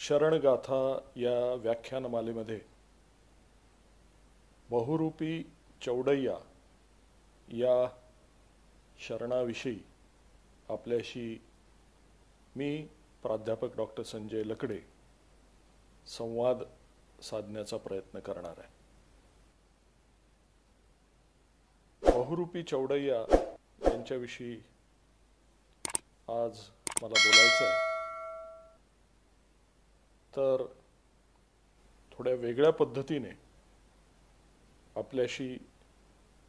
शरणगाथा या व्याख्यानमालेमध्ये बहुरूपी चौडय्या या शरणाविषयी आपल्याशी मी प्राध्यापक डॉक्टर संजय लकडे संवाद साधण्याचा प्रयत्न करणार आहे. बहुरूपी चौडय्या यांच्याविषयी आज मला बोलायचं आहे. तर थोड्या वेगळ्या पद्धतीने आपल्याशी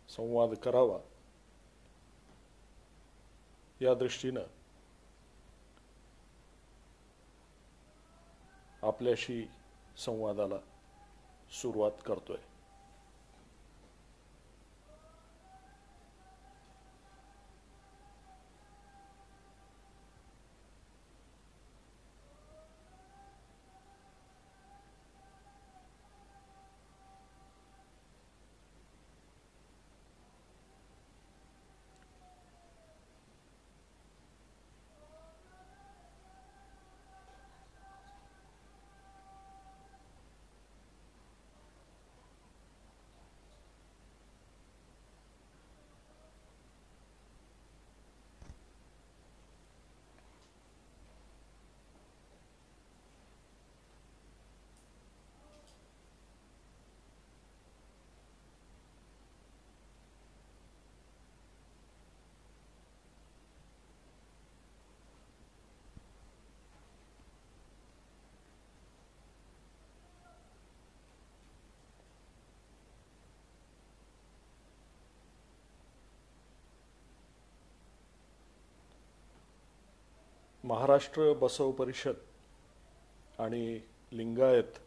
संवाद करावा या दृष्टीनं आपल्याशी संवादाला सुरुवात करतोय. महाराष्ट्र बसव परिषद आणि लिंगायत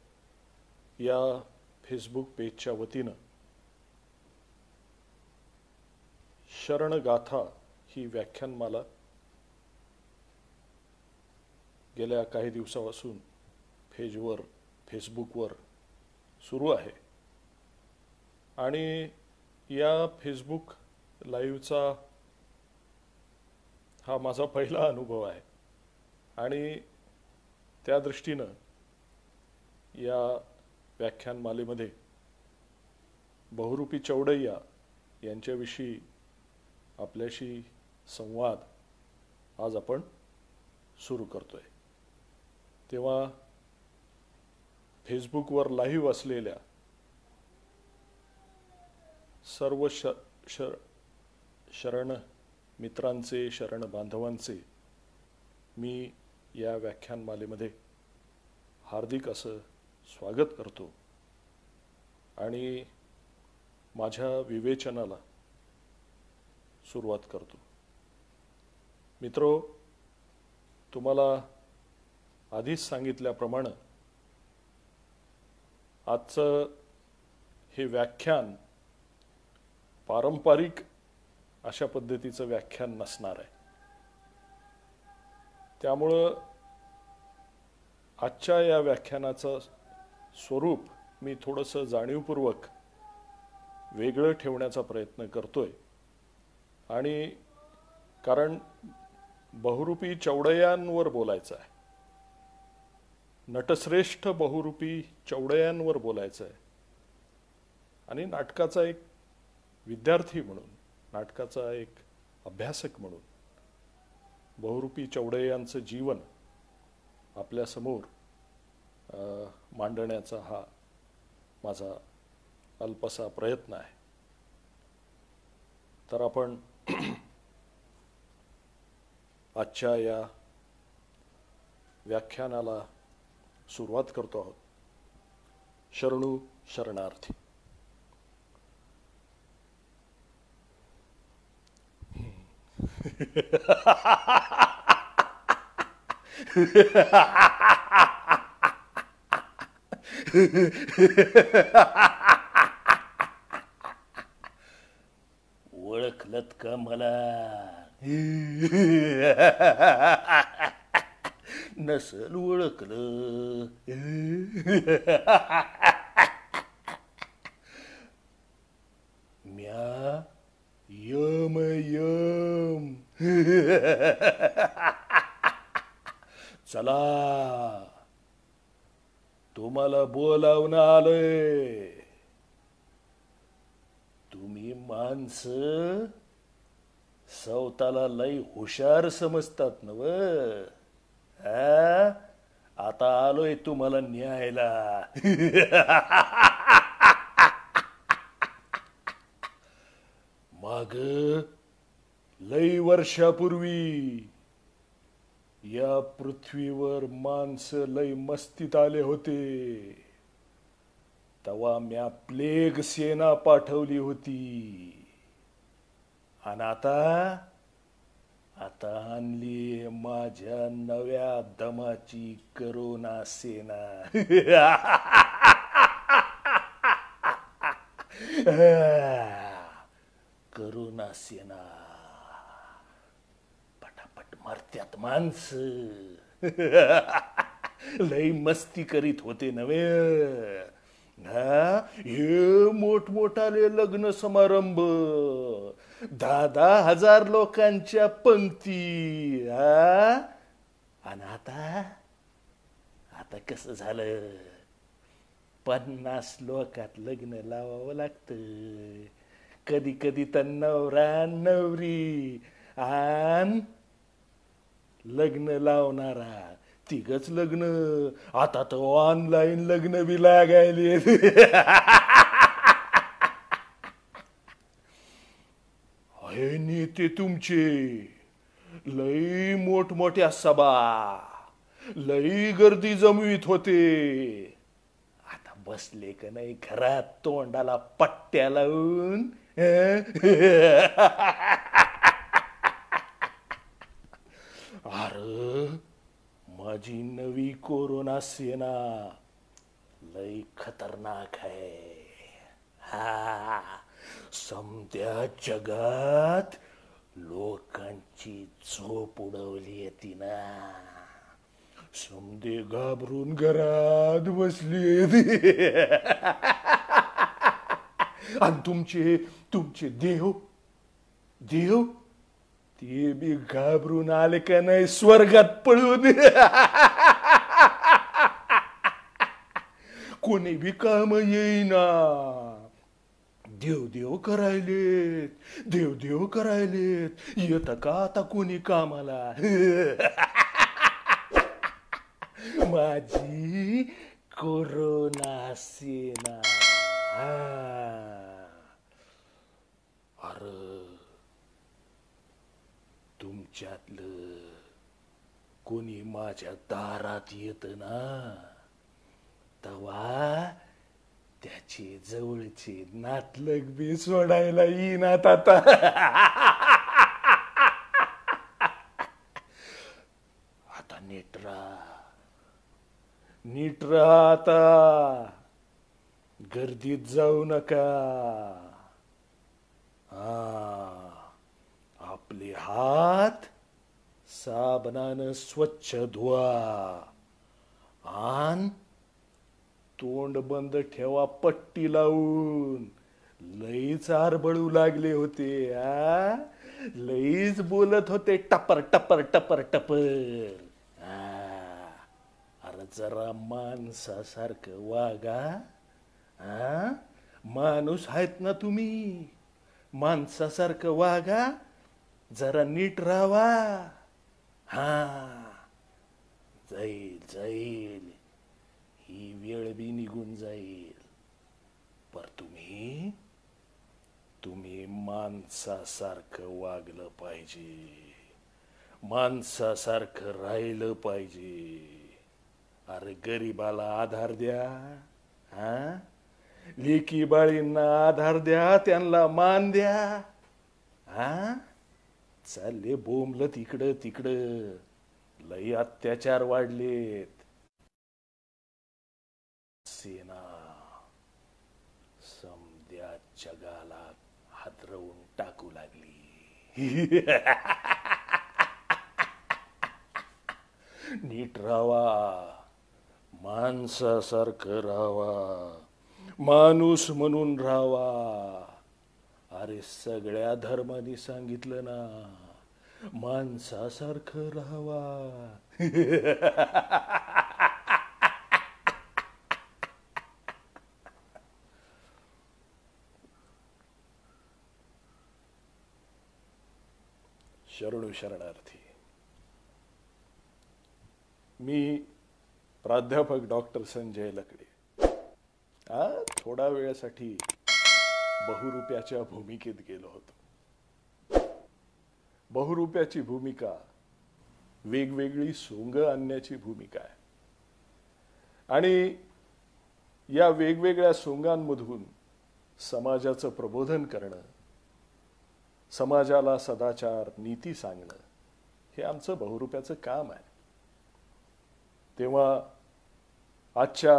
या फेसबुक पेजच्या वतीनं शरणगाथा ही व्याख्यानमाला गेल्या काही दिवसापासून फेसबुकवर सुरू आहे आणि या फेसबुक लाईव्हचा हा माझा पहिला अनुभव आहे आणि त्या दृष्टीनं या व्याख्यानमालेमध्ये बहुरूपी चौडय्या यांच्याविषयी आपल्याशी संवाद आज आपण सुरू करतोय. तेव्हा फेसबुकवर लाईव्ह असलेल्या सर्व शरण मित्रांचे, शरण बांधवांचे मी या व्याख्यानमालेमध्ये हार्दिक असं स्वागत करतो आणि माझ्या विवेचनाला सुरुवात करतो. मित्रो, तुम्हाला आधीच सांगितल्याप्रमाणे आजचं हे व्याख्यान पारंपरिक अशा पद्धतीचं व्याख्यान नसणार आहे. त्यामुळं आजच्या या व्याख्यानाचं स्वरूप मी थोडंसं जाणीवपूर्वक वेगळं ठेवण्याचा प्रयत्न करतोय आणि कारण बहुरूपी चौडय्यांवर बोलायचं आहे, नटश्रेष्ठ बहुरूपी चौडय्यांवर बोलायचं आहे आणि नाटकाचा एक विद्यार्थी म्हणून, नाटकाचा एक अभ्यासक म्हणून बहुरूपी चौडय्यांचं जीवन आपल्यासमोर मांडण्याचा हा माझा अल्पसा प्रयत्न आहे. तर आपण आजच्या या व्याख्यानाला सुरुवात करतो आहोत. शरणू शरणार्थी. ओळखलत का मला? नसल ओळखलं. म्या यम यम. चला तुम्हाला बोलावून आलोय. तुम्ही माणसं स्वतःला लय हुशार समजतात नव. आता आलोय तुम्हाला न्यायला. माग लय वर्षापूर्वी या पृथ्वीवर माणसं लय मस्तीत आले होते. तेव्हा म्या प्लेग सेना पाठवली होती. आणि आता आणली माझ्या नव्या दमाची करोना सेना. करोना सेना पटापट मरत्यात माणसं. लय मस्ती करीत होते नव्हे. हे मोठमोठाले लग्न समारंभ, 10,000 लोकांच्या पंक्ती. आणि आता कसं झालं, 50 लोकात लग्न लावावं लागतं. कधी कधी तर नवरा नवरी आन लग्न लावणारा तिघच लग्न. आता तर ऑनलाईन लग्न बी लागायले. हे नेते तुमचे लई मोठमोठ्या सभा, लई गर्दी जमवीत होते. आता बसले का नाही घरात तोंडाला पट्ट्या लावून. अरे माझी नवी कोरोना सेना लय खतरनाक आहे. समध्या जगात लोकांची झोप उडवली तिनं. समधे घाबरून घरात बसले. आणि तुमचे देव ते बी घाबरून आले का नाही स्वर्गात पळून. कोणी बी काम येईना. देव करायलेत. येत का आता कोणी कामाला. माझी कोरोना सेना. अरे तुमच्यातलं कोणी माझ्या दारात येत ना, तवा त्याचे जवळचे नातलग बी सोडायला येईनात आता. आता नीट राहा आता. गर्दीत जाऊ नका. आपले हात साबणानं स्वच्छ धुवा. आन तोंड बंद ठेवा पट्टी लावून. लईच आरबळू लागले होते. लईच बोलत होते टपर टपर टपर टपर. अरे जरा माणसासारखं वागा. माणूस आहेत ना तुम्ही, माणसासारखं वागा. जरा नीट राहावा. जाईल ही वेळ बी निघून जाईल. पर तुम्ही माणसासारखं वागलं पाहिजे, माणसासारखं राहिलं पाहिजे. अरे गरीबाला आधार द्या. लेकी बाळींना आधार द्या, त्यांना मान द्या. चालले बोंबलं तिकडं. लई अत्याचार वाढलेत. सेना समध्या जगाला हादरवून टाकू लागली. नीट राहावा, माणसासारखं राहावा, माणूस म्हणून राहावा. अरे सगळ्या धर्मांनी सांगितलं ना, माणसासारखं राहावा. शरणू शरणार्थी. मी प्राध्यापक डॉक्टर संजय लकडे. थोडा वेळासाठी बहुरूप्याच्या भूमिकेत गेलो होतो. बहुरूप्याची भूमिका वेगवेगळी सोंग आणण्याची भूमिका आहे आणि या वेगवेगळ्या सोंगांमधून समाजाचं प्रबोधन करणं, समाजाला सदाचार नीती सांगणं हे आमचं बहुरूप्याचं काम आहे. तेव्हा आजच्या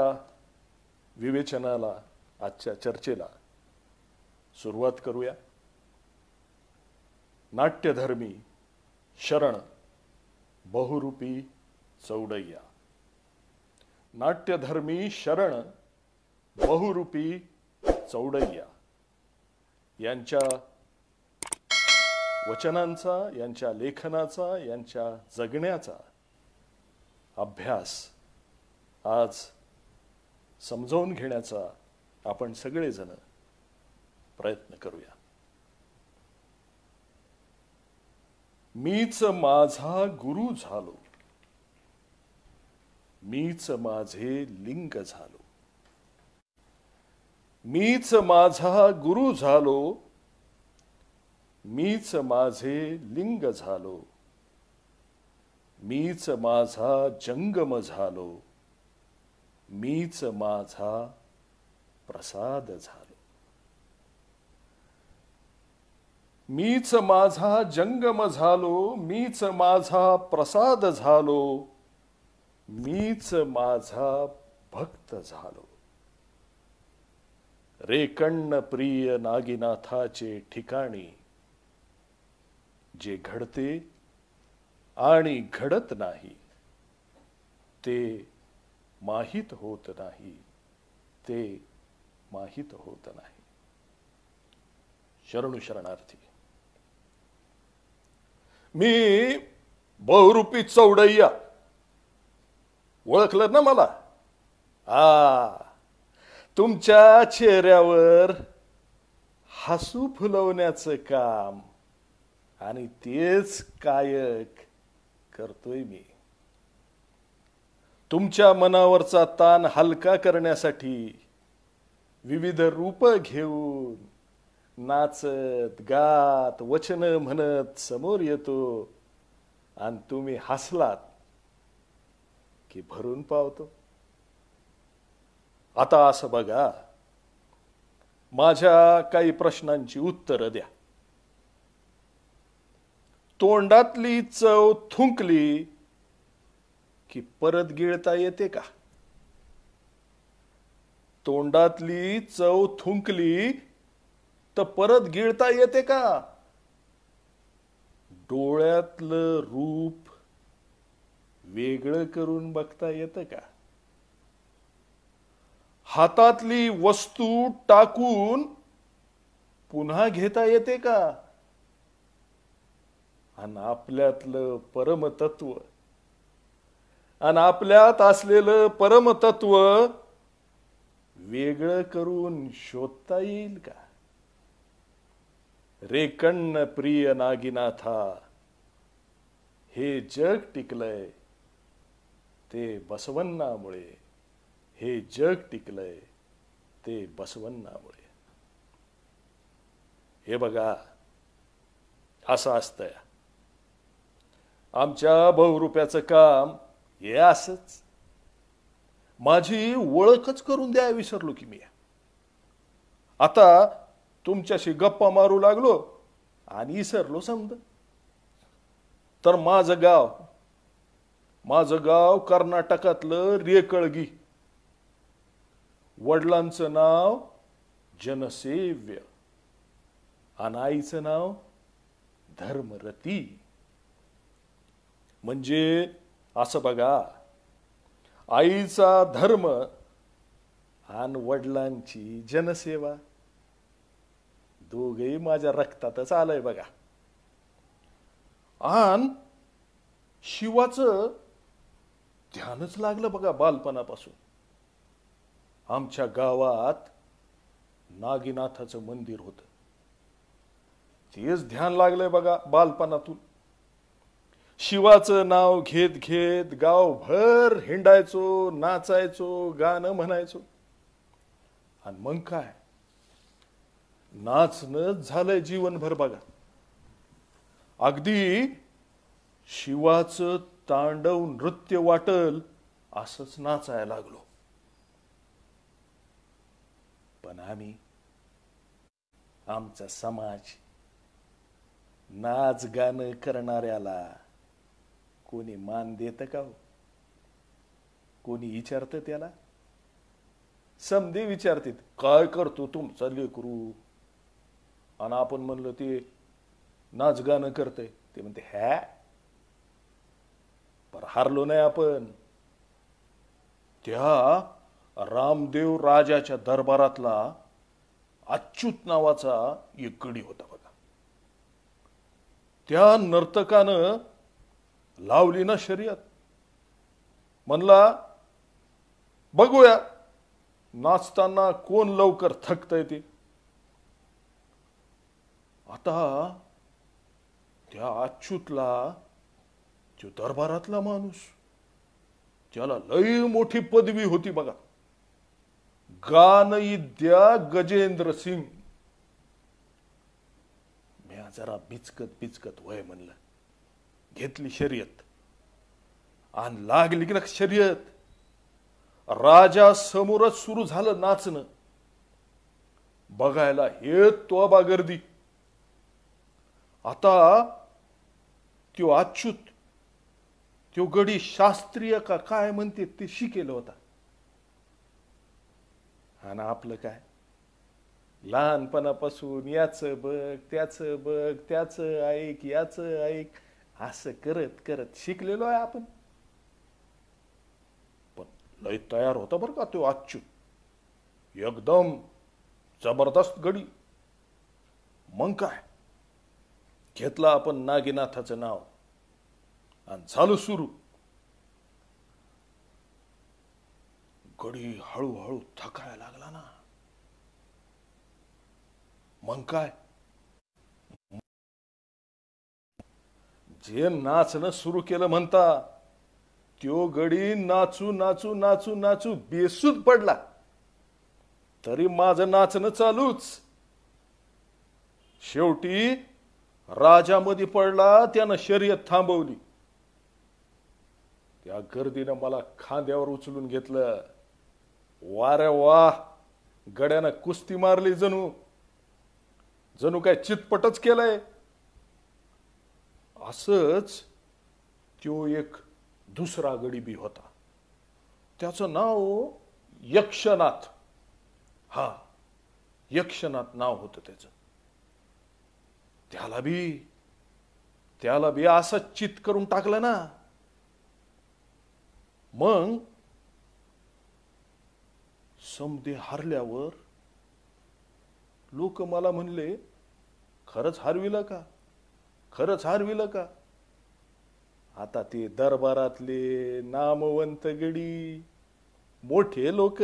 विवेचनाला, आजच्या चर्चेला सुरुवात करूया. नाट्यधर्मी शरण बहुरूपी चौडय्या. नाट्यधर्मी शरण बहुरूपी चौडय्या यांच्या वचनांचा, यांच्या लेखनाचा, यांच्या जगण्याचा अभ्यास आज समजावून घेण्याचा आपण सगळेजण प्रयत्न करूया. मीच माझा गुरु झालो, मीच माझे लिंग झालो. मीच माझा गुरु झालो, मीच माझे लिंग झालो. मीच माझा जंगम झालो, मीच माझा प्रसाद झालो. मीच माझा जंगम झालो, मीच माझा प्रसाद झालो. मीच माझा भक्त झालो. रेकण्ण प्रिय नागीनाथाचे ठिकाणी जे घडते आणि घडत नाही ते माहित होत नाही, ते माहित होत नाही. शरणू शरणार्थी. मी बहुरूपी चौडय्या. ओळखलं ना मला? तुमच्या चेहऱ्यावर हसू फुलवण्याचं काम आणि तेच कायक करतोय मी. तुमच्या मनावरचा ताण हलका करण्यासाठी विविध रूप घेऊन नाचत गात वचन म्हणत समोर येतो आणि तुम्ही हसलात की भरून पावतो. आता असं बघा, माझ्या काही प्रश्नांची उत्तरं द्या. तोंडातली चव थुंकली की परत गिळता येते का? तोंडातली चव थुंकली तर परत गिळता येते का? डोळ्यातलं रूप वेगळं करून बघता येतं का? हातातली वस्तू टाकून पुन्हा घेता येते का? आणि आपल्यातलं परमतत्व आणि आपल्यात असलेलं परमतत्व वेगळं करून शोधता येईल का? रेकण्ण प्रिय नागीनाथा, हे जग टिकलंय ते बसवण्णामुळे. हे जग टिकलंय ते बसवण्णामुळे. हे बघा, असं असतंय. आमच्या बहुरूप्याचं काम हे असंच. माझी ओळखच करून द्या विसरलो की मी. आता तुमच्याशी गप्पा मारू लागलो आणि विसरलो समजा. तर माझं गाव कर्नाटकातलं रेकळगी. वडिलांचं नाव जनसेव्य आणि आईचं नाव धर्मरती. म्हणजे असं बघा, आईचा धर्म आणि वडिलांची जनसेवा दोघेही माझ्या रक्तातच आलंय बघा. आणि शिवाचं ध्यानच लागलं बघा बालपणापासून. आमच्या गावात नागीनाथाचं मंदिर होतं, तेच ध्यान लागलंय बघा बालपणातून. शिवाचं नाव घेत घेत गावभर हिंडायचो, नाचायचो, गाणं म्हणायचो. आणि मग काय, नाचणंच झालंय जीवनभर बघा. अगदी शिवाचं तांडव नृत्य वाटल असंच नाचायला लागलो. पण आमचा समाज नाच गाणं करणाऱ्याला कोणी मान देतं का हो? कोणी विचारतं त्याला? समधे विचारतात, काय करतो तुमचा लेकरू? आणि आपण म्हणलं ते नाच गाणं करतंय, ते म्हणते हॅ. पर हारलो नाही आपण. त्या रामदेव राजाच्या दरबारातला अच्युत नावाचा एक गडी होता बघा. त्या नर्तकानं लावली ना शर्यत. म्हणला बघूया नाचताना कोण लवकर थकतंय ते. आता त्या अच्युतला, जो दरबारातला माणूस, त्याला लई मोठी पदवी होती बघा. गानइद्या गजेंद्र सिंग. मी जरा बिचकत वय म्हणलं, घेतली शर्यत आणि लागली की ना शर्यत. राजा समोरच सुरू झालं नाचणं. बघायला हे तोबा गर्दी. आता त्यो अच्युत, त्यो गडी शास्त्रीय का काय म्हणते ते शिकेल होता. आणि आपलं काय, लहानपणापासून याचं बघ, त्याचं बघ, त्याचं ऐक, याचं ऐक, असं करत करत शिकलेलो आहे आपण. पण लय तयार होता बरं का तो अच्युत. एकदम जबरदस्त गडी. मग काय, घेतला आपण नागीनाथाचं नाव आणि झालं सुरू. गडी हळूहळू थकायला लागला ना. मग काय, जे नाचणं सुरू केलं म्हणता, त्यो गडी नाचू नाचू नाचू नाचू बेसूद पडला. तरी माझं नाचणं चालूच. शेवटी राजामध्ये पडला, त्यानं शर्यत थांबवली. त्या गर्दीनं मला खांद्यावर उचलून घेतलं. वारे वा, गड्यानं कुस्ती मारली, जणू काय चितपटच केलंय. असंच तो एक दुसरा गडी बी होता. त्याचं नाव यक्षनाथ. हा, यक्षनाथ नाव होतं त्याचं. त्याला बी असं चित करून टाकलं ना. मग समदे हरल्यावर लोक मला म्हणले, खरंच हरविलं का, खरंच हरविलं का? आता ते दरबारातले नामवंत गडी, मोठे लोक,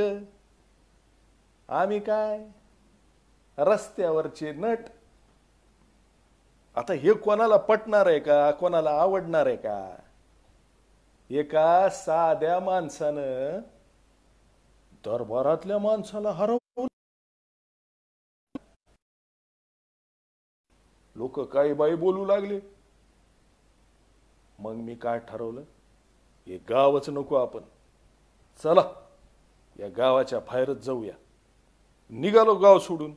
आम्ही काय रस्त्यावरचे नट. आता हे कोणाला पटणार आहे का, कोणाला आवडणार आहे का? एका साध्या माणसानं दरबारातल्या माणसाला हरवलं. लोक काही बाई बोलू लागले. मग मी काय ठरवलं, हे गावच नको आपण. चला या गावाच्या बाहेरच जाऊया. निघालो गाव सोडून.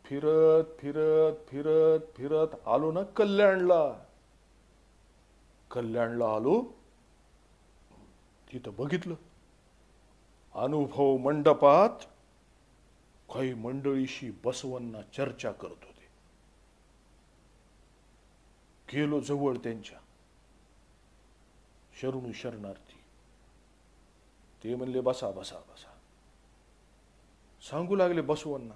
फिरत फिरत फिरत फिरत आलो ना कल्याणला. आलो, तिथं बघितलं अनुभव मंडपात काही मंडळीशी बसवांना चर्चा करत होते. गेलो जवळ त्यांच्या. शरणू शरणार्थी. ते म्हणले बसा बसा बसा. सांगू लागले बसवांना,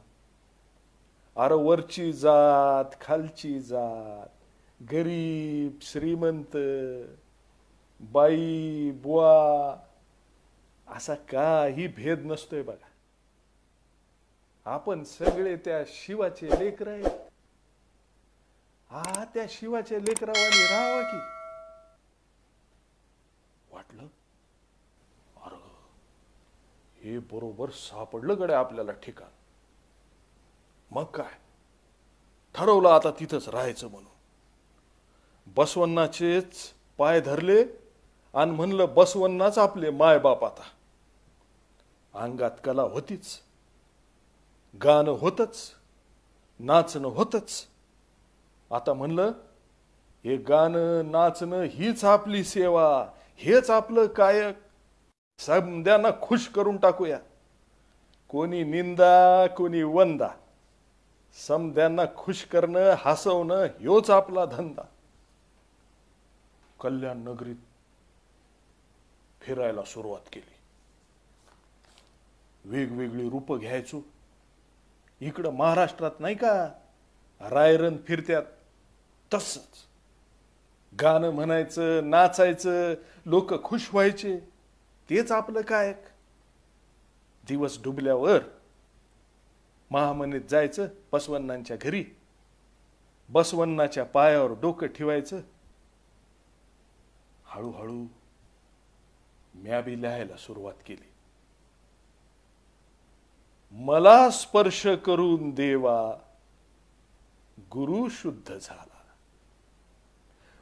अरे वरची जात, खालची जात, गरीब श्रीमंत, बाई बुवा, असा काही भेद नसतोय बघा. आपण सगळे त्या शिवाचे लेकर आहेत. हा, त्या शिवाच्या लेकरावानी राहावा की. वाटलं, अरे हे बरोबर सापडलं गड्या आपल्याला ठिकाण. मग काय ठरवलं आता तिथंच राहायचं म्हणून. बसवण्णाचेच पाय धरले आणि म्हणलं बसवण्णाच आपले मायबाप. आता अंगात कला होतीच, गाणं होतच, नाचणं होतच. आता म्हणलं हे गाणं नाचणं हीच आपली सेवा, हेच आपलं कायक. समद्यांना खुश करून टाकूया. कोणी निंदा कोणी वंदा, समद्यांना खुश करणं हसवणं ह्योच आपला धंदा. कल्याण नगरीत फिरायला सुरुवात केली. वेगवेगळी रूप घ्यायचो. इकडं महाराष्ट्रात नाही का रायरन फिरत्यात तसंच गाणं म्हणायचं, नाचायचं, लोक खुश व्हायचे, तेच आपलं काय. दिवस डुबल्यावर महामनीत जायचं बसवण्णांच्या घरी, बसवण्णाच्या पायावर डोकं ठेवायचं. हळूहळू म्या बी लिहायला सुरुवात केली. मला स्पर्श करून देवा गुरु शुद्ध झाला.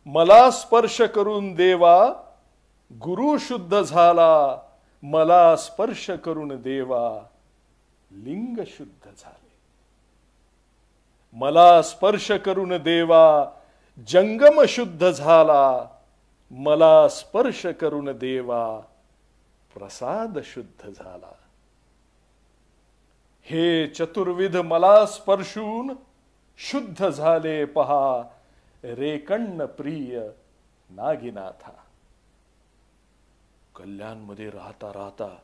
मला स्पर्श करून देवा गुरु शुद्ध झाला. मला स्पर्श करून देवा लिंग शुद्ध झाले. मला स्पर्श करून देवा जंगम शुद्ध झाला. मला स्पर्श करून देवा प्रसाद शुद्ध झाला. हे चतुर्विध मला स्पर्शून शुद्ध झाले पहा रेकण्ण प्रिय नागीनाथा. कल्याणमध्ये राहता राहता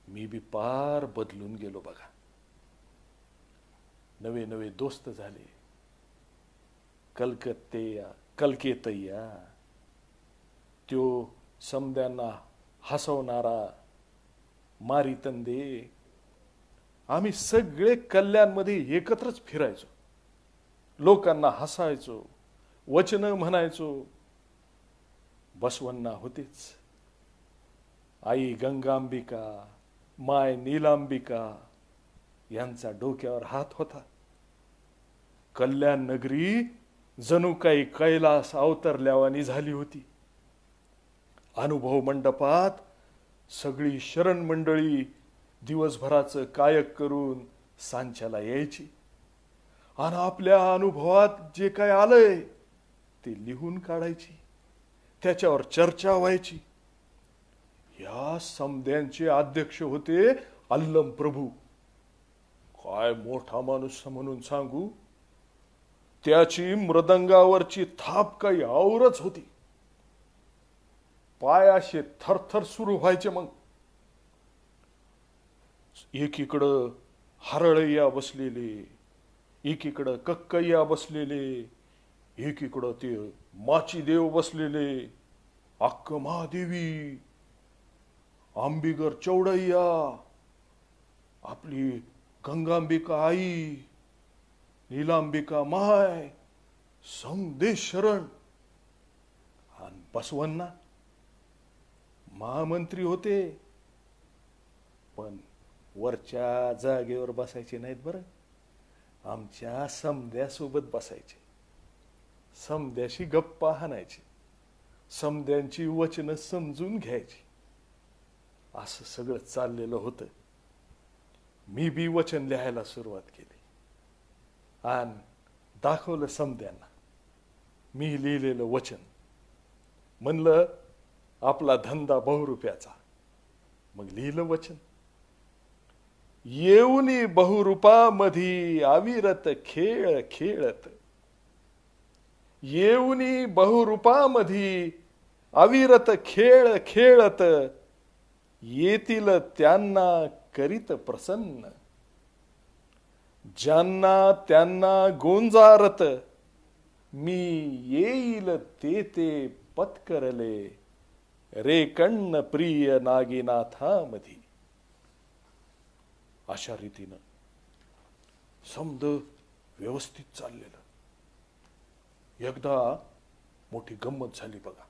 मी बी पार बदलून गेलो बघा. नवे नवे दोस्त झाले. कलकेतय्या त्यो समद्यांना हसवणारा मारीतंदे. आम्ही सगळे कल्याणमध्ये एकत्रच फिरायचो. लोकांना हसायचो, वचन म्हणायचो. बसवण्णा होतेच. आई गंगांबिका, माय नीलांबिका यांचा डोक्यावर हात होता. कल्याण नगरी जणू काही कैलास अवतरल्यावानी झाली होती. अनुभव मंडपात सगळी शरण मंडळी दिवसभराचं कायक करून सांच्याला यायची आणि आपल्या अनुभवात जे काय आलंय ते लिहून काढायची. त्याच्यावर चर्चा व्हायची. या समद्यांचे अध्यक्ष होते अल्लम प्रभू. काय मोठा माणूस म्हणून सांगू. त्याची मृदंगावरची थाप काही औरच होती. पाय असे थरथर सुरू व्हायचे. मग एकीकडं हरळय्या बसलेले, एकीकडं कक्कय्या बसलेले, एकीकडं ते माची देव बसलेले, अक्क महादेवी, आंबिगर चौडय्या, आपली गंगांबिका आई, नीलांबिका माय, समदेश शरण आणि बसवण्णा महामंत्री होते. पण वरच्या जागेवर बसायचे नाहीत बरं. आमच्या समद्यासोबत बसायचे. समद्याशी गप्पा हाणायचे. समद्यांची वचनं समजून घ्यायची. असं सगळं चाललेलं होतं. मी बी वचन लिहायला सुरुवात केली आणि दाखवलं समद्यांना मी लिहिलेलं वचन. म्हणलं आपला धंदा बहुरूप्याचा. मग लिहिलं वचन. येऊनी बहुरूपामधी अविरत खेळ खेळत. येऊनी बहुरूपामधी अविरत खेळ खेळत. येतील त्यांना करीत प्रसन्न. ज्यांना त्यांना गोंजारत. मी येईल ते पत्करले रेकण्ण प्रिय नागीनाथामधी. अशा रीतीनं समद व्यवस्थित चाललेलं. एकदा मोठी गंमत झाली बघा.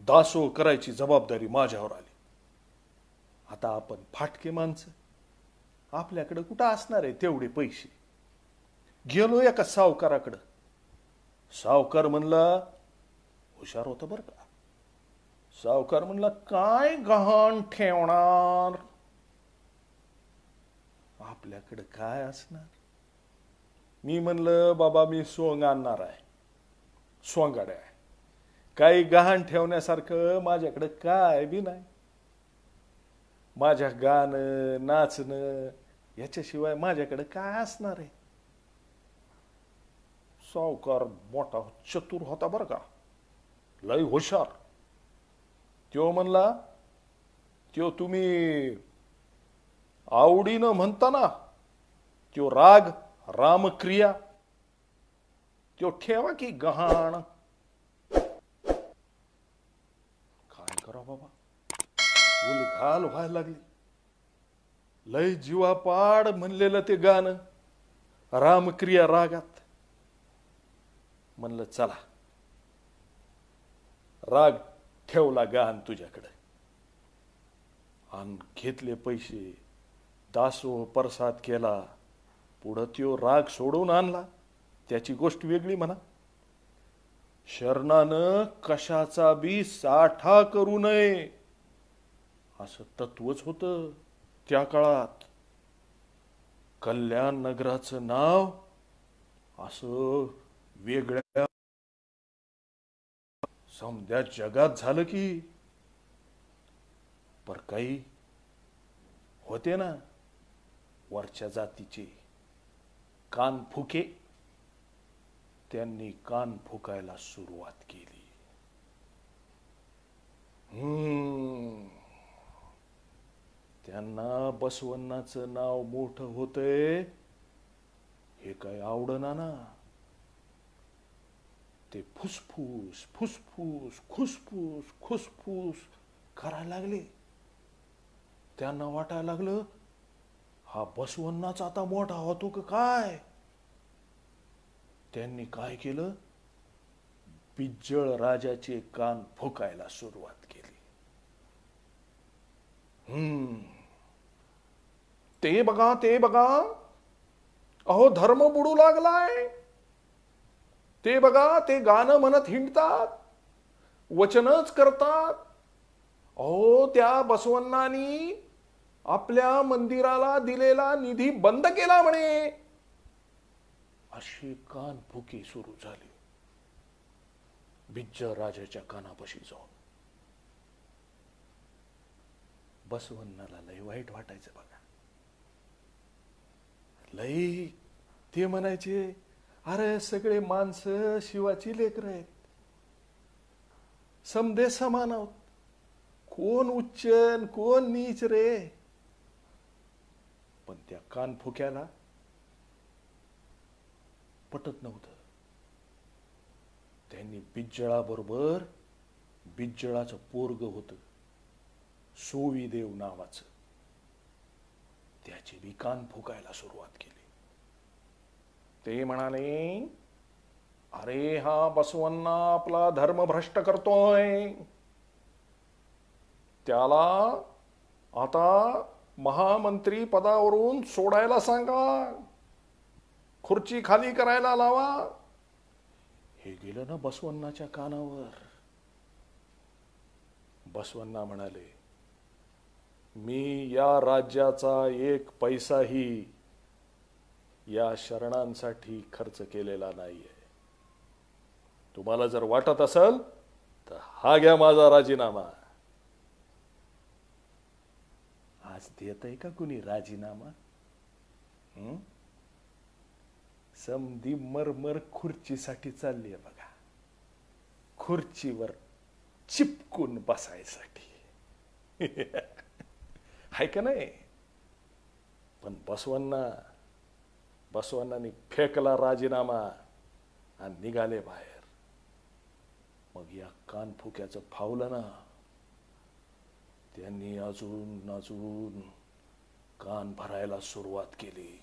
दासो करायची जबाबदारी माझ्यावर आली. आता आपण फाटके माणसं, आपल्याकडे कुठं असणार आहे तेवढे पैसे. गेलो एका सावकाराकडं. सावकार म्हणला, हुशार होता बरं का. सावकार म्हणला, काय गहाण ठेवणार? आपल्याकडे काय असणार? मी म्हणलं, बाबा मी सोंग आणणार आहे, सोंगाड्या आहे. काही गहाण ठेवण्यासारखं माझ्याकडे काय बी नाही. माझ्या गाणं नाचणं याच्याशिवाय माझ्याकडे काय असणार आहे? सावकार मोठा चतुर होता बरं का, लय हुशार. त्यो म्हणला, त्यो तुम्ही आवडीनं म्हणता ना, त्यो राग रामक्रिया, त्यो ठेवा की गहाण. काय करा बाबा, उलघाल व्हायला लागली. लय जीवापाड म्हणलेलं ते गाणं रामक्रिया रागात. म्हणलं चला, राग ठेवला गहाण तुझ्याकडे. आणि घेतले पैसे, दासो परसाद केला. पुढं त्यो राग सोडून आणला, त्याची गोष्ट वेगळी म्हणा. शरणानं कशाचा बी साठा करू नये असं तत्वच होतं त्या काळात. कल्याण नगराचं नाव असं वेगळ्या समध्या जगात झालं की. पर काही होते ना वरच्या जातीचे कान फुके, त्यांनी कान फुकायला सुरुवात केली. त्यांना बसवण्णाचं नाव मोठं होतंय हे काय आवडना ना. ते फुसफुस फुसफुस खुसफुस खुसफुस करायला लागले. त्यांना वाटायला लागलं, हा बसवण्णाचा आता मोठा होतो का काय. त्यांनी काय केलं, बिज्जळ राजाचे कान फुकायला सुरुवात केली. ते बघा, ते बघा, अहो धर्म बुडू लागलाय. ते बघा, ते गाणं म्हणत हिंडतात, वचनच करतात. अहो त्या बसवण्णांनी आपल्या मंदिराला दिलेला निधी बंद केला म्हणे. अशी कान फुके सुरू झाली बिज्जळ राजाच्या कानापाशी जाऊन. बसवण्णाला लय वाईट वाटायचं बघा. लय ते म्हणायचे, अरे सगळे माणसं शिवाची लेकरं आहेत, समदे समान आहोत, कोण उच्च कोण नीच रे. पण त्या कान फुक्याला पटत नव्हतं. त्यांनी बिज्जळाबरोबर, बिज्जळाचं पोरग होतं सोवीदेव नावाचं, त्याची बी कान फुकायला सुरुवात केली. ते म्हणाले, अरे हा बसवण्णा आपला धर्म भ्रष्ट करतोय, त्याला आता महामंत्री पदावरून सोडायला सांगा, खुर्ची खाली करायला लावा. हे गेलं ना बसवण्णाच्या कानावर. बसवण्णा म्हणाले, मी या राज्याचा एक पैसाही या शरणांसाठी खर्च केलेला नाहीये. तुम्हाला जर वाटत असेल तर हा घ्या माझा राजीनामा. आज देतय का कुणी राजीनामा? समधी मरमर खुर्चीसाठी चालली आहे बघा, खुर्चीवर चिपकून बसायसाठी. हाय का नाही? पण बसवण्णांनी फेकला राजीनामा आणि निघाले बाहेर. मग या कानफुक्याचं फावलं ना, त्यांनी अजून अजून कान भरायला सुरुवात केली.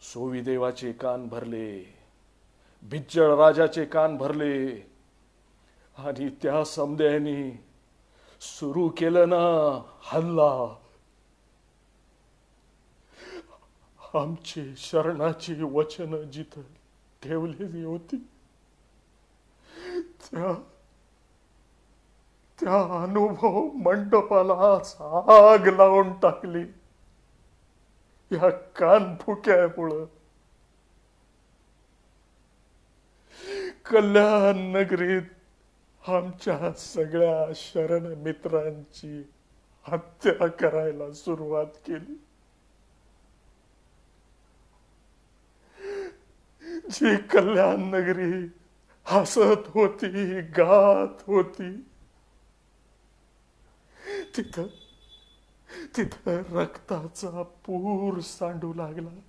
सोवीदेवाचे कान भरले, बिज्जळ राजाचे कान भरले, आणि त्या समद्यानी सुरू केलं ना हल्ला. आमची शरणाची वचन जिथं ठेवलेली होती त्या अनुभव मंडपालाच आग लावून टाकली या कानफुक्यामुळं. कल्याण नगरीत आमच्या सगळ्या शरण मित्रांची हत्या करायला सुरुवात केली. जी कल्याण नगरी हसत होती, गात होती, तिथं रक्ताचा पूर सांडू लागला.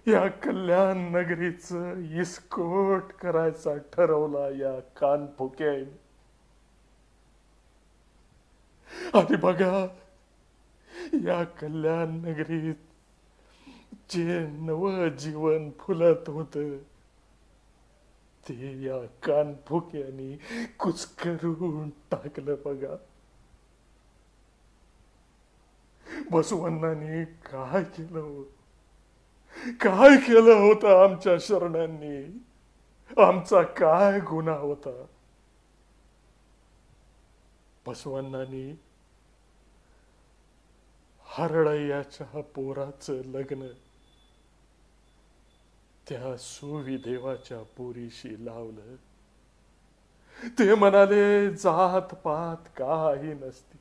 या कल्याण नगरीचं इस्कोट करायचा ठरवला या कानफुक्याने. आणि बघा, या कल्याण नगरीत जे नवं जीवन फुलत होत ते या कानफुक्याने कुचकरून टाकलं. बघा, बसवण्णांनी काय केलं, काय केलं होतं आमच्या शरणांनी. आमचा काय गुन्हा होता. बसवण्णांनी हरळय्याच्या पोराचं लग्न त्या सुविदेवाच्या पोरीशी लावलं. ते म्हणाले जात पात काही नसती,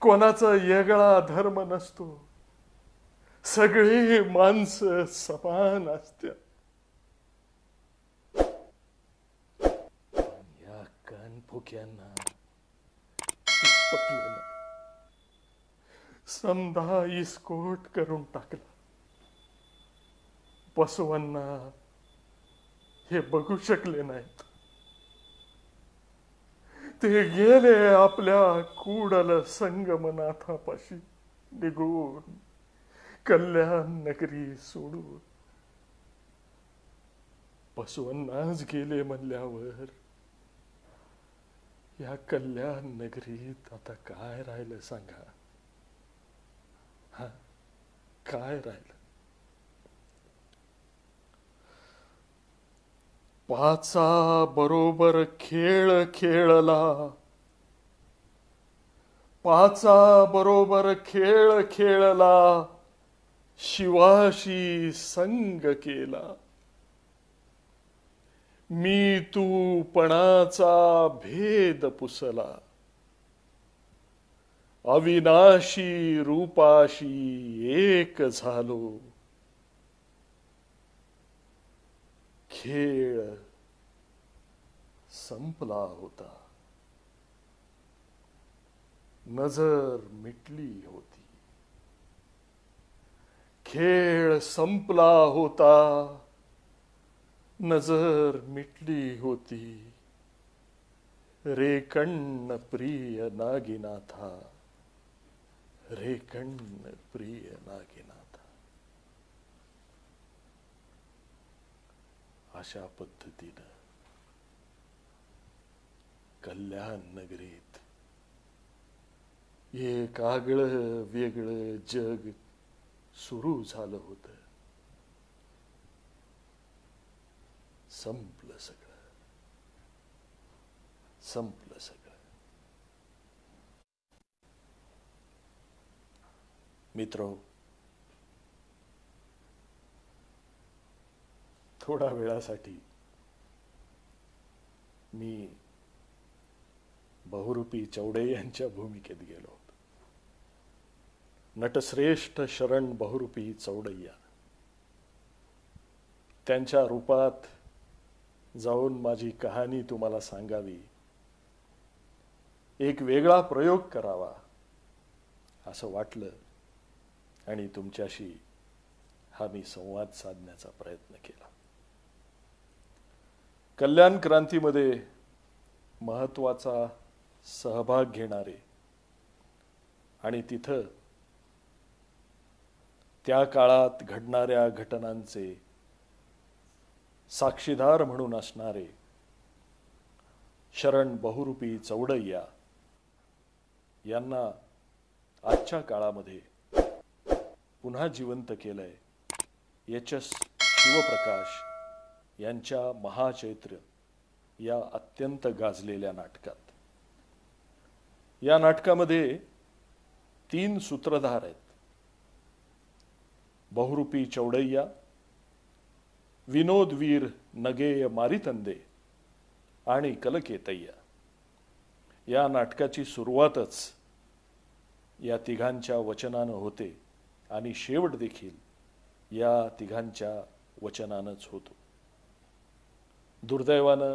कोणाचा वेगळा धर्म नसतो, सगळी माणसं समान असतात. या कानफुक्यांना पटलं नाही. समधा इस्कोट करून टाकला. बसवण्णा हे बघू शकले नाहीत. ते गेले आपल्या कुडल संगमनाथापाशी निघून, कल्याण नगरी सोडून. बसवण्णाच गेले म्हणल्यावर या कल्याण नगरीत आता काय राहिलं सांगा. हा, काय राहिलं. पाचा बरोबर खेळ खेळला, पाचा बरोबर खेळ खेळला, शिवाशी संग केला. मी तू पणाचा भेद पुसला, अविनाशी रूपाशी एक झालो. खेळ संपला होता, नजर मिटली होती. खेळ संपला होता, नजर मिटली होती. रे कण्ण प्रिय नागिनाथा, रे कण्ण प्रिय नागिनाथा. अशा पद्धतीनं कल्याण नगरीत एक आगळं वेगळं जग सुरू झालं होतं. संपलं सगळं, संपलं सगळं. मित्रो, थोडा वेळासाठी मी बहुरूपी चौडे यांच्या भूमिकेत गेलो होतो. नटश्रेष्ठ शरण बहुरूपी चौडय्या त्यांच्या रूपात जाऊन माझी कहाणी तुम्हाला सांगावी, एक वेगळा प्रयोग करावा असं वाटलं आणि तुमच्याशी हा मी संवाद साधण्याचा प्रयत्न केला. कल्याण क्रांतीमध्ये महत्त्वाचा सहभाग घेणारे आणि तिथं त्या काळात घडणाऱ्या घटनांचे साक्षीदार म्हणून असणारे शरण बहुरूपी चौडय्या यांना आजच्या काळामध्ये पुन्हा जिवंत केलंय एच.एस. शिवप्रकाश यांच्या महाचैत्र या अत्यंत गाजलेल्या नाटकात. या नाटकामध्ये 3 सूत्रधार आहेत. बहुरूपी चौडय्या, विनोदवीर नगेय मारितंदे आणि कलकेतय्या. या नाटकाची सुरुवातच या तिघांच्या वचनानं होते आणि शेवट देखील या तिघांच्या वचनानंच होतो. दुर्दैवानं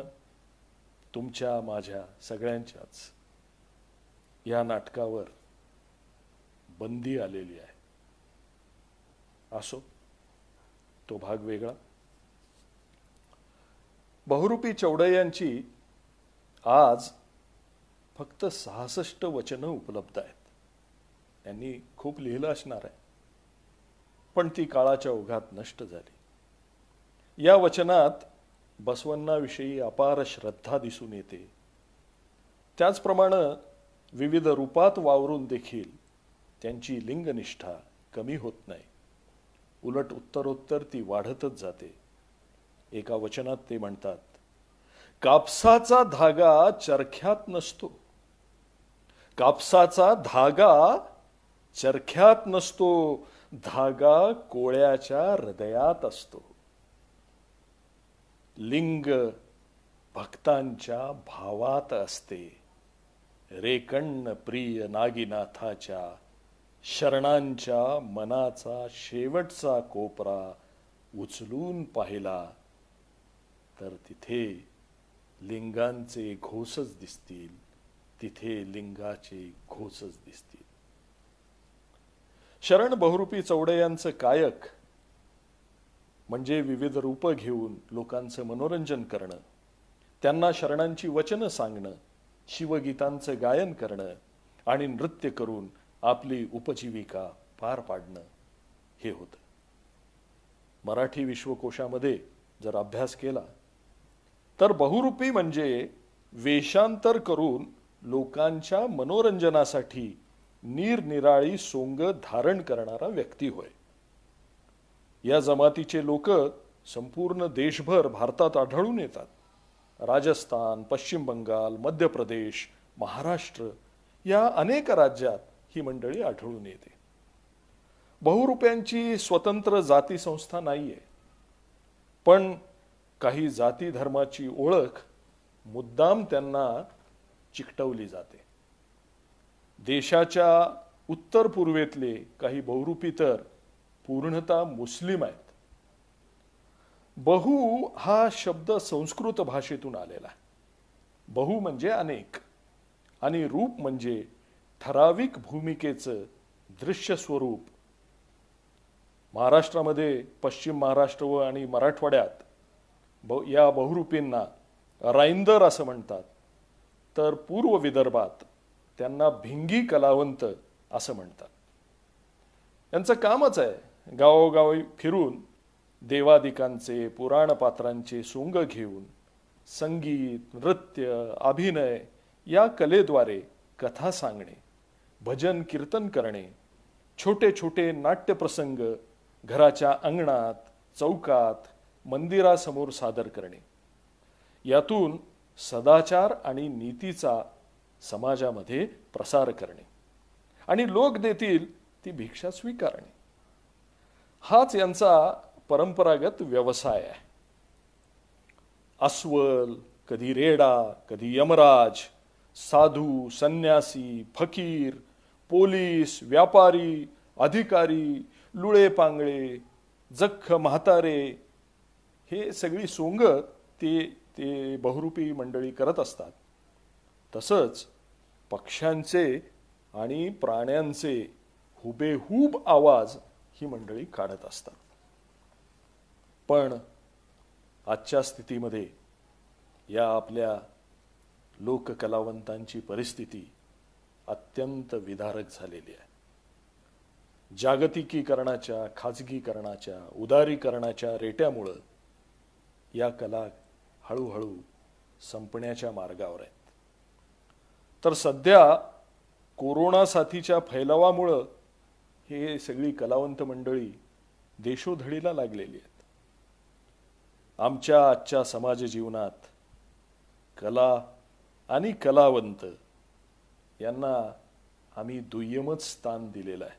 तुमच्या माझ्या सगळ्यांच्याच या नाटकावर बंदी आलेली आहे. असो, तो भाग वेगळा. बहुरूपी चौडय्यांची आज फक्त 66 वचनं उपलब्ध आहेत. यांनी खूप लिहिलं असणार आहे, पण ती काळाच्या ओघात नष्ट झाली. या वचनात बसवण्णाविषयी अपार श्रद्धा दिसून येते. त्याचप्रमाणे विविध रूपात वावरून देखील त्यांची लिंगनिष्ठा कमी होत नाही, उलट उत्तरोत्तर ती वाढतच जाते. एका वचनात ते म्हणतात, कापसाचा धागा चरख्यात नसतो, कापसाचा धागा चरख्यात नसतो, धागा कोळ्याच्या हृदयात असतो. लिंग भक्तांच्या भावात असते, रेकण्ण प्रिय नागीनाथाच्या शरणांच्या मनाचा शेवटचा कोपरा उचलून पाहिला तर तिथे लिंगांचे घोसच दिसतील, तिथे लिंगाचे घोसच दिसतील. शरण बहुरूपी चौडय्यांचं कायक म्हणजे विविध रूपं घेऊन लोकांचं मनोरंजन करणं, त्यांना शरणांची वचनं सांगणं, शिवगीतांचं गायन करणं आणि नृत्य करून आपली उपजीविका पार पाडणं हे होतं. मराठी विश्वकोशामध्ये जर अभ्यास केला तर बहुरूपी म्हणजे वेषांतर करून लोकांच्या मनोरंजनासाठी निरनिराळी सोंग धारण करणारा व्यक्ती होय. या जमातीचे लोक संपूर्ण देशभर भारतात आढळून येतात. राजस्थान, पश्चिम बंगाल, मध्य प्रदेश, महाराष्ट्र या अनेक राज्यात ही मंडळी आढळून येते. बहुरूप्यांची स्वतंत्र जाती संस्था नाहीये, पण काही जाती धर्माची ओळख मुद्दाम त्यांना चिकटवली जाते. देशाच्या उत्तर पूर्वेतले काही बहुरूपी तर पूर्णतः मुस्लिम आहेत. बहु हा शब्द संस्कृत भाषेतून आलेला आहे. बहु म्हणजे अनेक आणि रूप म्हणजे ठराविक भूमिकेचं दृश्य स्वरूप. महाराष्ट्रामध्ये पश्चिम महाराष्ट्र व आणि मराठवाड्यात या बहुरूपींना राईंदर असं म्हणतात, तर पूर्व विदर्भात त्यांना भिंगी कलावंत असं म्हणतात. यांचं कामच आहे गावोगावी फिरून देवादिकांचे पुराण पात्रांचे सोंग घेऊन संगीत, नृत्य, अभिनय या कलेद्वारे कथा सांगणे, भजन कीर्तन करणे, छोटे छोटे नाट्यप्रसंग घराच्या अंगणात, चौकात, मंदिरासमोर सादर करणे. यातून सदाचार आणि नीतीचा समाजामध्ये प्रसार करणे आणि लोक देतील ती भिक्षा स्वीकारणे, हाच यांचा परंपरागत व्यवसाय आहे. अस्वल, कधी रेडा, कधी यमराज, साधू, संन्यासी, फकीर, पोलीस, व्यापारी, अधिकारी, लुळे पांगळे, जख्ख म्हातारे हे सगळी सोंग ते बहुरूपी मंडळी करत असतात. तसंच पक्ष्यांचे आणि प्राण्यांचे हुबेहूब आवाज ही मंडळी काढत असतात. पण आजच्या स्थितीमध्ये या आपल्या लोककलावंतांची परिस्थिती अत्यंत विदारक झालेली आहे. जागतिकीकरणाच्या, खाजगीकरणाच्या, उदारीकरणाच्या रेट्यामुळं या कला हळूहळू संपण्याच्या मार्गावर आहेत. तर सध्या कोरोना साथीच्या फैलावामुळं हे सगळी कलावंत मंडळी देशोधडीला लागलेली आहेत. आमच्या आजच्या समाज जीवनात कला आणि कलावंत यांना आम्ही दुय्यमच स्थान दिलेलं आहे.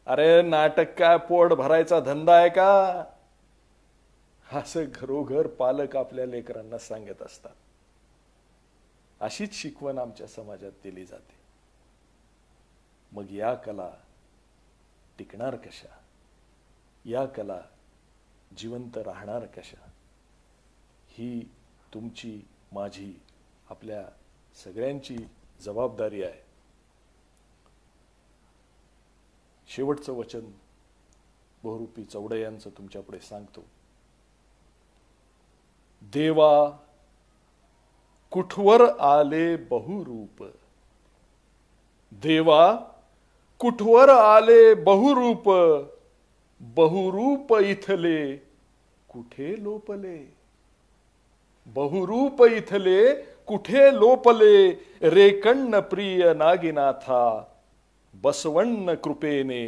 अरे नाटक काय पोट भरायचा धंदा आहे का, असं घरोघर पालक आपल्या लेकरांना सांगत असतात. अशीच शिकवण आमच्या समाजात दिली जाते. मग या कला टिकणार कशा, या कला जिवंत राहणार कशा, ही तुमची, माझी, आपल्या सगळ्यांची जबाबदारी आहे. शेवटचं वचन बहुरूपी चौडे यांचं तुमच्यापुढे सांगतो. देवा कुठवर आले बहुरूप, देवा कुठवर आले बहुरूप, बहुरूप इथले कुठे लोपले, बहुरूप इथले कुठे लोपले, रेकण्ण प्रिय नागिनाथा, बसवण्ण कृपेने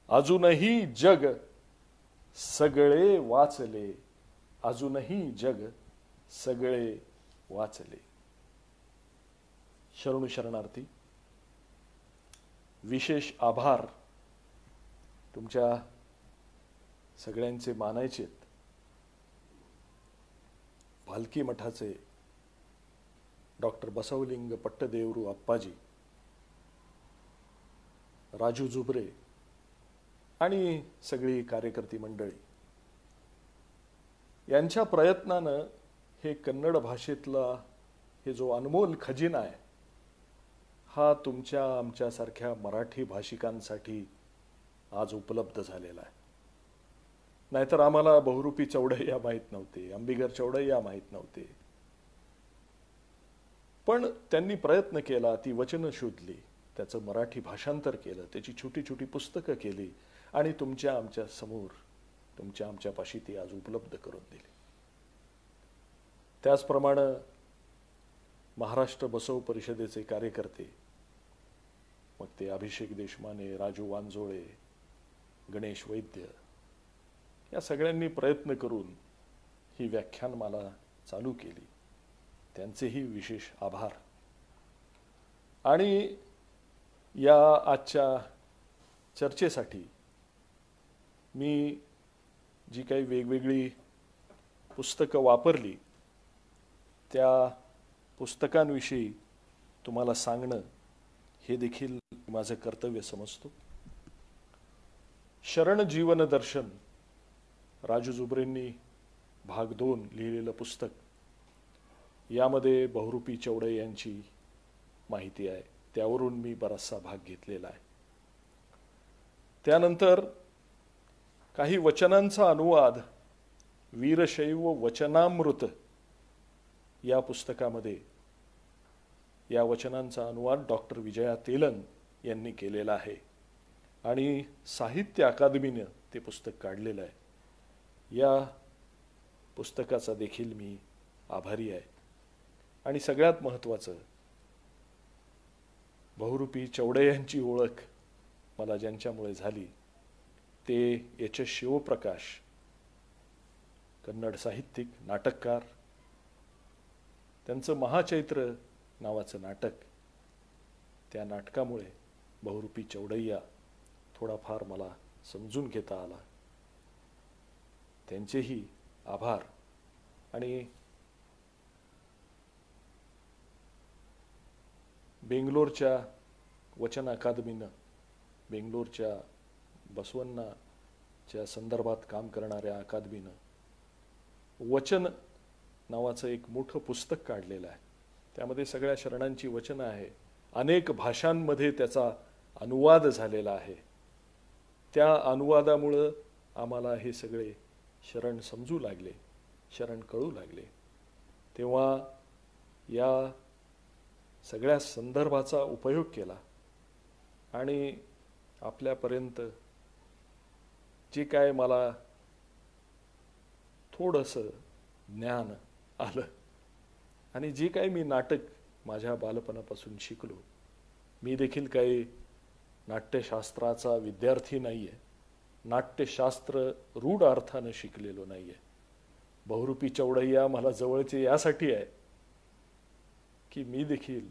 अजूनही जग सगळे वाचले, अजूनही जग सगळे वाचले. शरणू शरणार्थी, विशेष आभार तुमच्या सगळ्यांचे मानायचेत. भालकी मठाचे डॉक्टर बसवलिंग पट्टदेवरू अप्पाजी, राजू जुबरे आणि सगळी कार्यकर्ती मंडळी यांच्या प्रयत्नानं हे कन्नड भाषेतला हे जो अनमोल खजिना आहे हा तुमच्या आमच्यासारख्या मराठी भाषिकांसाठी आज उपलब्ध झालेला आहे. नाहीतर आम्हाला बहुरूपी चौडैया माहीत नव्हते, अंबिगर चौडैया माहीत नव्हते. पण त्यांनी प्रयत्न केला, ती वचनं शोधली, त्याचं मराठी भाषांतर केलं, त्याची छोटी छोटी पुस्तकं केली आणि तुमच्या आमच्या समोर, तुमच्या आमच्यापाशी ती आज उपलब्ध करून दिली. त्याचप्रमाणे महाराष्ट्र बसव परिषदेचे कार्यकर्ते, मग ते अभिषेक देशमाने, राजू वांजोळे, गणेश वैद्य, या सगळ्यांनी प्रयत्न करून ही व्याख्यानमाला चालू केली. त्यांचेही विशेष आभार. आणि या आजच्या चर्चेसाठी मी जी काही वेगवेगळी पुस्तकं वापरली त्या पुस्तकांविषयी तुम्हाला सांगणं हे देखील माझं कर्तव्य समजतो. शरण जीवन दर्शन राजू जुबरेंनी भाग 2 लिहिलेलं पुस्तक, यामध्ये बहुरूपी चौडे यांची माहिती आहे, त्यावरून मी बराचसा भाग घेतलेला आहे. त्यानंतर काही वचनांचा अनुवाद वीरशैव वचनामृत या पुस्तकामध्ये, या वचनांचा अनुवाद डॉक्टर विजया तेलन यांनी केलेला आहे आणि साहित्य अकादमीने ते पुस्तक काढलेलं आहे. या पुस्तकाचा देखील मी आभारी आहे. आणि सगळ्यात महत्त्वाचं, बहुरूपी चौडे यांची ओळख मला ज्यांच्यामुळे झाली ते एच एस शिवप्रकाश, कन्नड साहित्यिक, नाटककार. त्यांचं महाचैत्र नावाचं नाटक, त्या नाटकामुळे बहुरूपी चौडैया थोडाफार मला समजून घेता आला. त्यांचेही आभार. आणि बेंगलोरच्या वचन अकादमीनं, बेंगलोरच्या बसवण्णाच्या संदर्भात काम करणाऱ्या अकादमीनं वचन नावाचं एक मोठं पुस्तक काढलेलं आहे. त्यामध्ये सगळ्या शरणांची वचनं आहे. अनेक भाषांमध्ये त्याचा अनुवाद झालेला आहे. त्या अनुवादामुळं आम्हाला हे सगळे शरण समजू लागले, शरण कळू लागले. तेव्हा या सगळ्या संदर्भाचा उपयोग केला आणि आपल्यापर्यंत जे काय मला थोडंसं ज्ञान आलं आणि जे काय मी नाटक माझ्या बालपणापासून शिकलो, मी देखील काही नाट्यशास्त्राचा विद्यार्थी नाही आहे, नाट्यशास्त्र रूढ अर्थानं शिकलेलो नाही आहे. बहुरूपी चौडैया मला जवळचे यासाठी आहे की मी देखील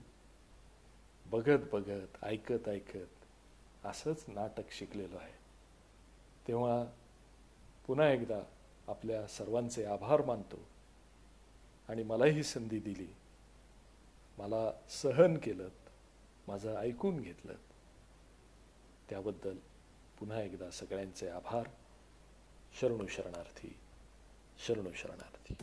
बघत बघत ऐकत ऐकत असंच नाटक शिकलेलो आहे. तेव्हा पुन्हा एकदा आपल्या सर्वांचे आभार मानतो आणि मला ही संधी दिली, मला सहन केलं, माझं ऐकून घेतलं, त्याबद्दल पुन्हा एकदा सगळ्यांचे आभार. शरणू शरणार्थी, शरणू शरणार्थी.